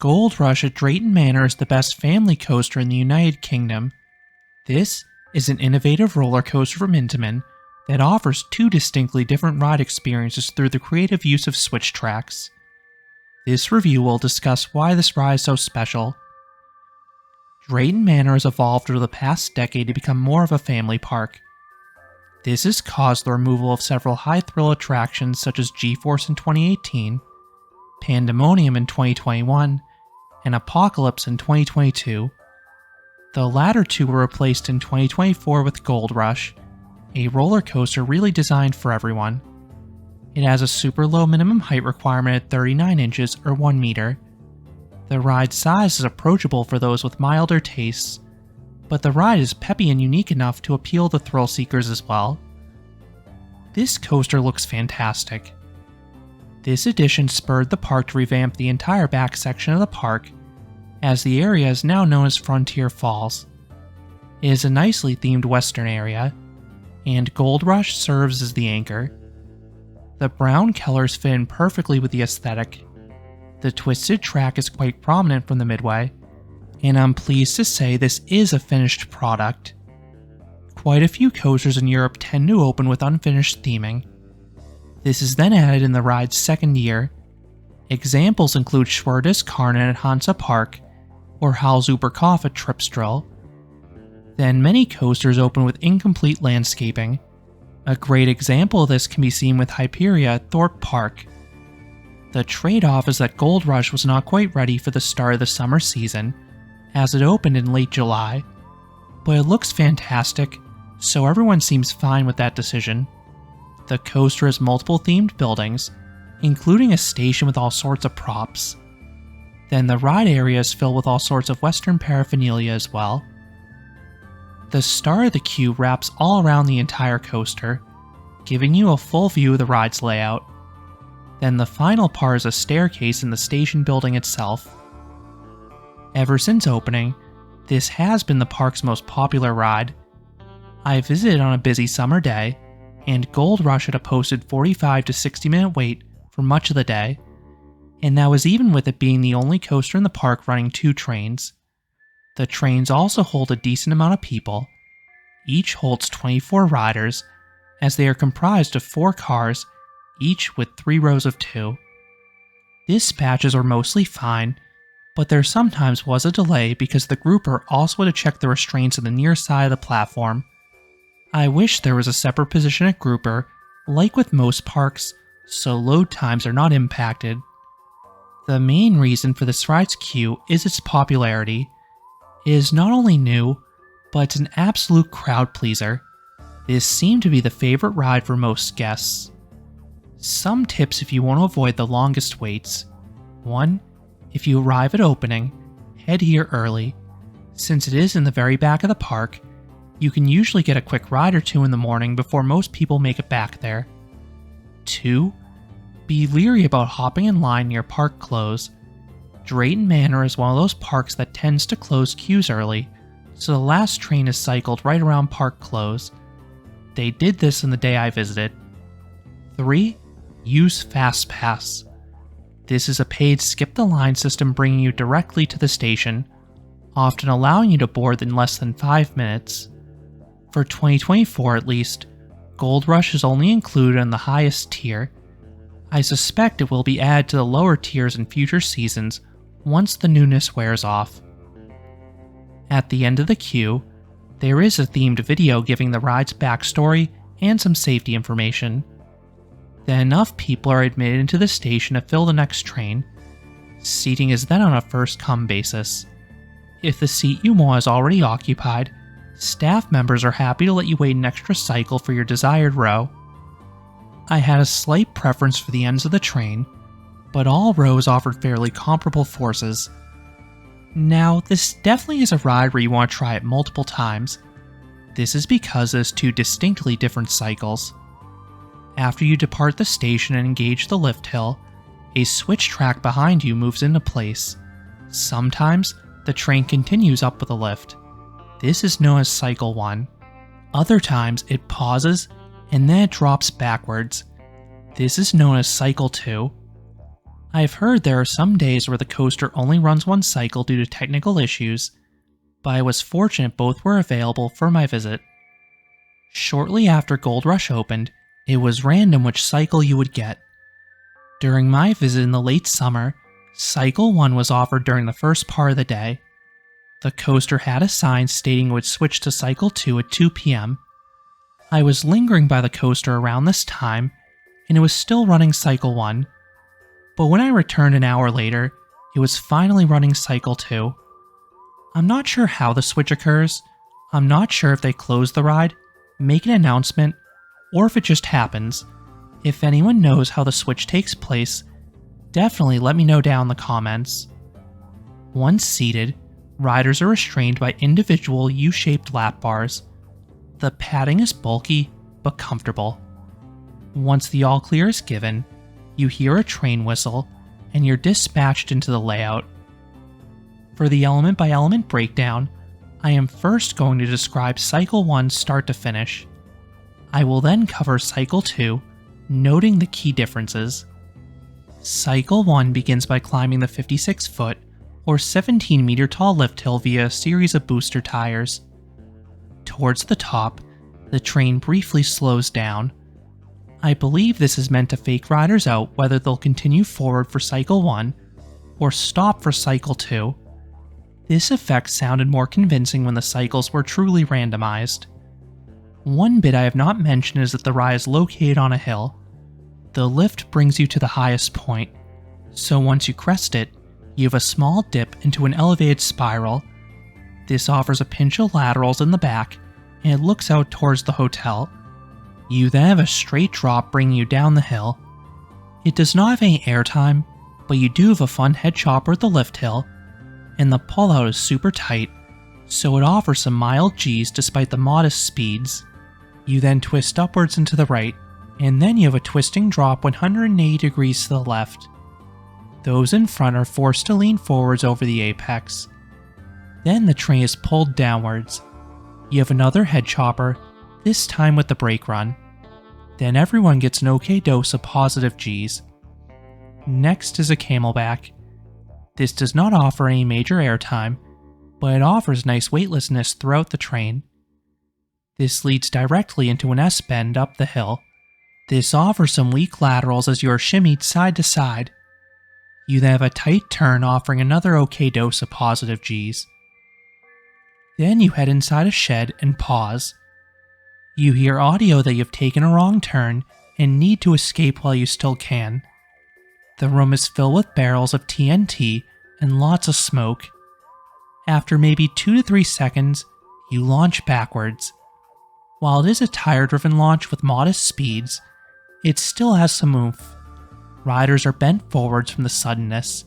Gold Rush at Drayton Manor is the best family coaster in the United Kingdom. This is an innovative roller coaster from Intamin that offers two distinctly different ride experiences through the creative use of switch tracks. This review will discuss why this ride is so special. Drayton Manor has evolved over the past decade to become more of a family park. This has caused the removal of several high-thrill attractions such as G-Force in 2018, Pandemonium in 2021, and Apocalypse in 2022. The latter two were replaced in 2024 with Gold Rush, a roller coaster really designed for everyone. It has a super low minimum height requirement at 39 inches or 1 meter. The ride size is approachable for those with milder tastes, but the ride is peppy and unique enough to appeal to thrill seekers as well. This coaster looks fantastic. This addition spurred the park to revamp the entire back section of the park, as the area is now known as Frontier Falls. It is a nicely themed western area, and Gold Rush serves as the anchor. The brown colors fit in perfectly with the aesthetic. The twisted track is quite prominent from the midway, and I'm pleased to say this is a finished product. Quite a few coasters in Europe tend to open with unfinished theming. This is then added in the ride's second year. Examples include Schwerdes Karnen at Hansa Park or Hals-über-Kopf at Tripsdrill. Then many coasters open with incomplete landscaping. A great example of this can be seen with Hyperia at Thorpe Park. The trade-off is that Gold Rush was not quite ready for the start of the summer season, as it opened in late July, but it looks fantastic, so everyone seems fine with that decision. The coaster has multiple themed buildings, including a station with all sorts of props. Then the ride area is filled with all sorts of Western paraphernalia as well. The star of the queue wraps all around the entire coaster, giving you a full view of the ride's layout. Then the final part is a staircase in the station building itself. Ever since opening, this has been the park's most popular ride. I visited on a busy summer day, and Gold Rush had a posted 45 to 60 minute wait for much of the day, and that was even with it being the only coaster in the park running 2 trains. The trains also hold a decent amount of people. Each holds 24 riders, as they are comprised of 4 cars, each with 3 rows of 2. Dispatches are mostly fine, but there sometimes was a delay because the grouper also had to check the restraints on the near side of the platform. I wish there was a separate position at grouper, like with most parks, so load times are not impacted. The main reason for this ride's queue is its popularity. It is not only new, but it's an absolute crowd pleaser. This seemed to be the favorite ride for most guests. Some tips if you want to avoid the longest waits. 1. If you arrive at opening, head here early. Since it is in the very back of the park, you can usually get a quick ride or 2 in the morning before most people make it back there. 2. Be leery about hopping in line near park close. Drayton Manor is one of those parks that tends to close queues early, so the last train is cycled right around park close. They did this on the day I visited. 3. Use FastPass. This is a paid skip-the-line system bringing you directly to the station, often allowing you to board in less than 5 minutes. For 2024 at least, Gold Rush is only included in the highest tier. I suspect it will be added to the lower tiers in future seasons once the newness wears off. At the end of the queue, there is a themed video giving the ride's backstory and some safety information. Then enough people are admitted into the station to fill the next train. Seating is then on a first-come basis. If the seat you want is already occupied, staff members are happy to let you wait an extra cycle for your desired row. I had a slight preference for the ends of the train, but all rows offered fairly comparable forces. Now, this definitely is a ride where you want to try it multiple times. This is because there's 2 distinctly different cycles. After you depart the station and engage the lift hill, a switch track behind you moves into place. Sometimes, the train continues up with a lift. This is known as Cycle 1. Other times, it pauses and then it drops backwards. This is known as Cycle 2. I've heard there are some days where the coaster only runs one cycle due to technical issues, but I was fortunate both were available for my visit. Shortly after Gold Rush opened, it was random which cycle you would get. During my visit in the late summer, Cycle 1 was offered during the first part of the day. The coaster had a sign stating it would switch to Cycle 2 at 2 p.m. I was lingering by the coaster around this time, and it was still running Cycle 1. But when I returned an hour later, it was finally running Cycle 2. I'm not sure how the switch occurs. I'm not sure if they close the ride, make an announcement, or if it just happens. If anyone knows how the switch takes place, definitely let me know down in the comments. Once seated, riders are restrained by individual U-shaped lap bars. The padding is bulky, but comfortable. Once the all clear is given, you hear a train whistle, and you're dispatched into the layout. For the element by element breakdown, I am first going to describe Cycle 1 start to finish. I will then cover Cycle 2, noting the key differences. Cycle 1 begins by climbing the 56-foot or 17-meter tall lift hill via a series of booster tires. Towards the top, the train briefly slows down. I believe this is meant to fake riders out whether they'll continue forward for Cycle 1 or stop for Cycle 2. This effect sounded more convincing when the cycles were truly randomized. One bit I have not mentioned is that the ride is located on a hill. The lift brings you to the highest point, so once you crest it, you have a small dip into an elevated spiral. This offers a pinch of laterals in the back, and it looks out towards the hotel. You then have a straight drop bringing you down the hill. It does not have any airtime, but you do have a fun head chopper at the lift hill, and the pullout is super tight, so it offers some mild Gs despite the modest speeds. You then twist upwards and to the right, and then you have a twisting drop 180 degrees to the left. Those in front are forced to lean forwards over the apex. Then the train is pulled downwards. You have another head chopper, this time with the brake run. Then everyone gets an okay dose of positive Gs. Next is a camelback. This does not offer any major airtime, but it offers nice weightlessness throughout the train. This leads directly into an S-bend up the hill. This offers some weak laterals as you are shimmied side to side. You then have a tight turn offering another okay dose of positive Gs. Then you head inside a shed and pause. You hear audio that you've taken a wrong turn and need to escape while you still can. The room is filled with barrels of TNT and lots of smoke. After maybe 2 to 3 seconds, you launch backwards. While it is a tire-driven launch with modest speeds, it still has some oomph. Riders are bent forwards from the suddenness.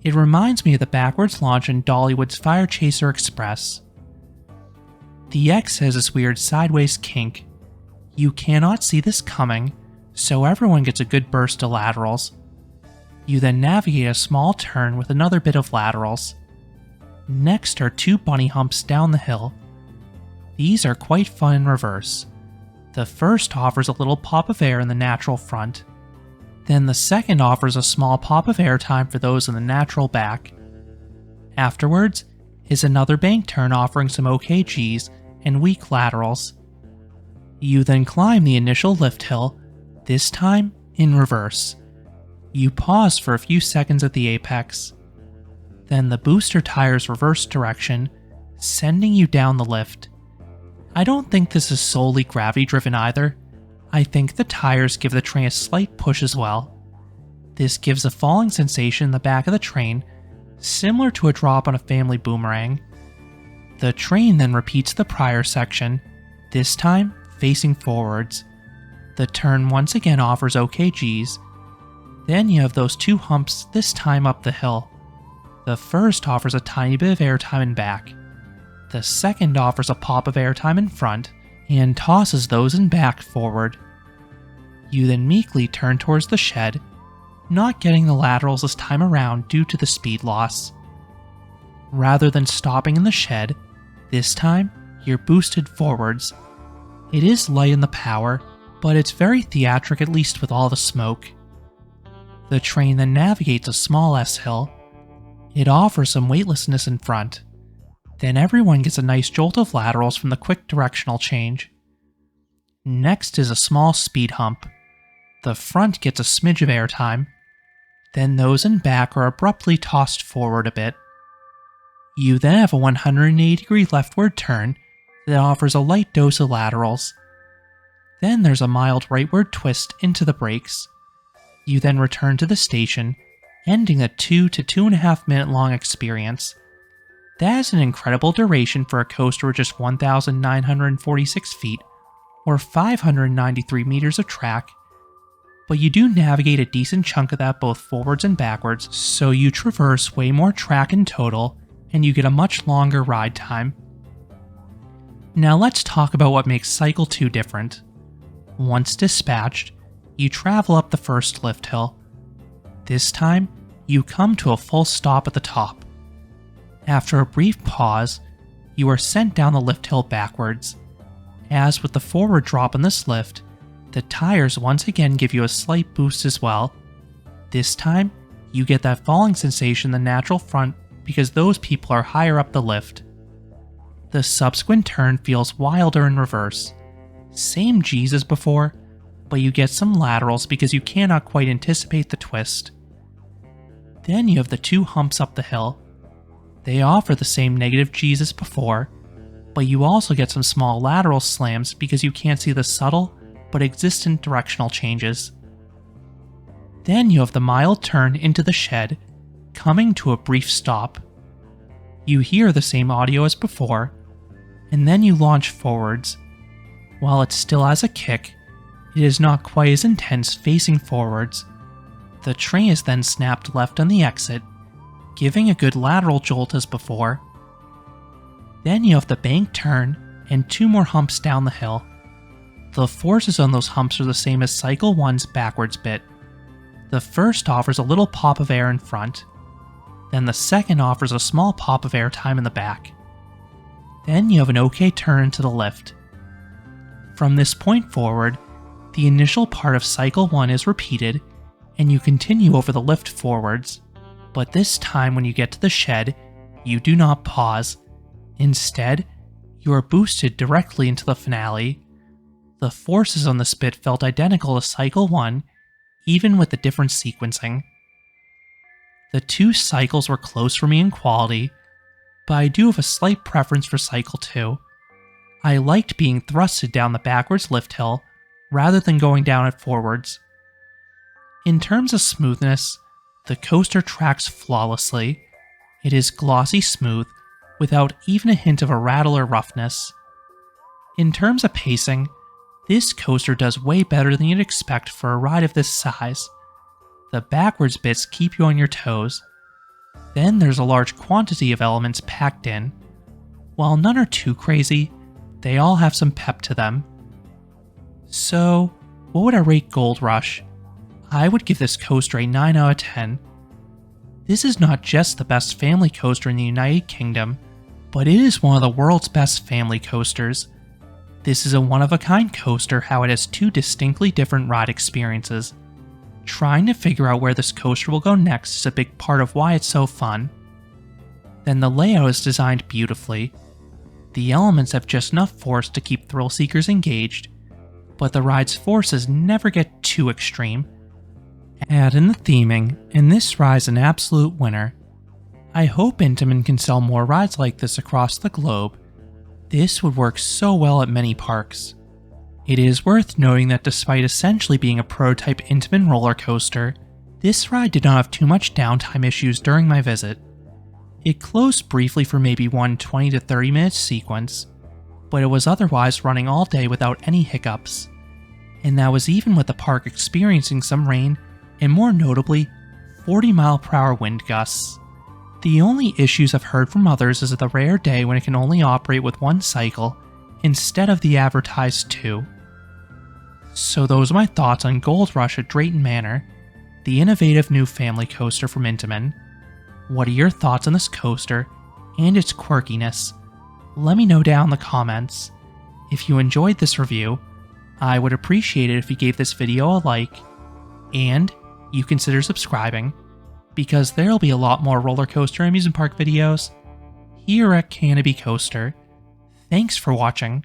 It reminds me of the backwards launch in Dollywood's Fire Chaser Express. The X has this weird sideways kink. You cannot see this coming, so everyone gets a good burst of laterals. You then navigate a small turn with another bit of laterals. Next are 2 bunny humps down the hill. These are quite fun in reverse. The first offers a little pop of air in the natural front. Then the second offers a small pop of air time for those in the natural back. Afterwards is another bank turn offering some okay Gs and weak laterals. You then climb the initial lift hill, this time in reverse. You pause for a few seconds at the apex. Then the booster tires reverse direction, sending you down the lift. I don't think this is solely gravity driven either. I think the tires give the train a slight push as well. This gives a falling sensation in the back of the train, similar to a drop on a family boomerang. The train then repeats the prior section, this time facing forwards. The turn once again offers okay Gs. Then you have those 2 humps, this time up the hill. The first offers a tiny bit of airtime in back. The second offers a pop of airtime in front, and tosses those in back forward. You then meekly turn towards the shed, not getting the laterals this time around due to the speed loss. Rather than stopping in the shed, this time you're boosted forwards. It is light in the power, but it's very theatric at least with all the smoke. The train then navigates a small S-hill. It offers some weightlessness in front. Then everyone gets a nice jolt of laterals from the quick directional change. Next is a small speed hump. The front gets a smidge of airtime. Then those in back are abruptly tossed forward a bit. You then have a 180-degree leftward turn that offers a light dose of laterals. Then there's a mild rightward twist into the brakes. You then return to the station, ending a 2 to 2.5 minute long experience. That is an incredible duration for a coaster with just 1,946 feet, or 593 meters of track, but you do navigate a decent chunk of that both forwards and backwards, so you traverse way more track in total, and you get a much longer ride time. Now let's talk about what makes Cycle 2 different. Once dispatched, you travel up the first lift hill. This time, you come to a full stop at the top. After a brief pause, you are sent down the lift hill backwards. As with the forward drop in this lift, the tires once again give you a slight boost as well. This time, you get that falling sensation in the natural front because those people are higher up the lift. The subsequent turn feels wilder in reverse. Same G's as before, but you get some laterals because you cannot quite anticipate the twist. Then you have the two humps up the hill. They offer the same negative G's as before, but you also get some small lateral slams because you can't see the subtle but existent directional changes. Then you have the mild turn into the shed, coming to a brief stop. You hear the same audio as before, and then you launch forwards. While it still has a kick, it is not quite as intense facing forwards. The train is then snapped left on the exit, giving a good lateral jolt as before. Then you have the bank turn and two more humps down the hill. The forces on those humps are the same as Cycle 1's backwards bit. The first offers a little pop of air in front. Then the second offers a small pop of air time in the back. Then you have an okay turn to the lift. From this point forward, the initial part of Cycle 1 is repeated, and you continue over the lift forwards, but this time when you get to the shed, you do not pause. Instead, you are boosted directly into the finale. The forces on this bit felt identical to Cycle 1, even with the different sequencing. The two cycles were close for me in quality, but I do have a slight preference for Cycle 2. I liked being thrusted down the backwards lift hill, rather than going down it forwards. In terms of smoothness, the coaster tracks flawlessly. It is glossy smooth, without even a hint of a rattle or roughness. In terms of pacing, this coaster does way better than you'd expect for a ride of this size. The backwards bits keep you on your toes. Then there's a large quantity of elements packed in. While none are too crazy, they all have some pep to them. So, what would I rate Gold Rush? I would give this coaster a 9 out of 10. This is not just the best family coaster in the United Kingdom, but it is one of the world's best family coasters. This is a one-of-a-kind coaster how it has two distinctly different ride experiences. Trying to figure out where this coaster will go next is a big part of why it's so fun. Then the layout is designed beautifully. The elements have just enough force to keep thrill seekers engaged, but the ride's forces never get too extreme. Add in the theming, and this ride is an absolute winner. I hope Intamin can sell more rides like this across the globe. This would work so well at many parks. It is worth noting that despite essentially being a prototype Intamin roller coaster, this ride did not have too much downtime issues during my visit. It closed briefly for maybe one 20 to 30 minute sequence, but it was otherwise running all day without any hiccups. And that was even with the park experiencing some rain and more notably, 40-mile-per-hour wind gusts. The only issues I've heard from others is the rare day when it can only operate with one cycle instead of the advertised two. So those are my thoughts on Gold Rush at Drayton Manor, the innovative new family coaster from Intamin. What are your thoughts on this coaster and its quirkiness? Let me know down in the comments. If you enjoyed this review, I would appreciate it if you gave this video a like, and you consider subscribing, because there'll be a lot more roller coaster and amusement park videos here at Canopy Coaster. Thanks for watching.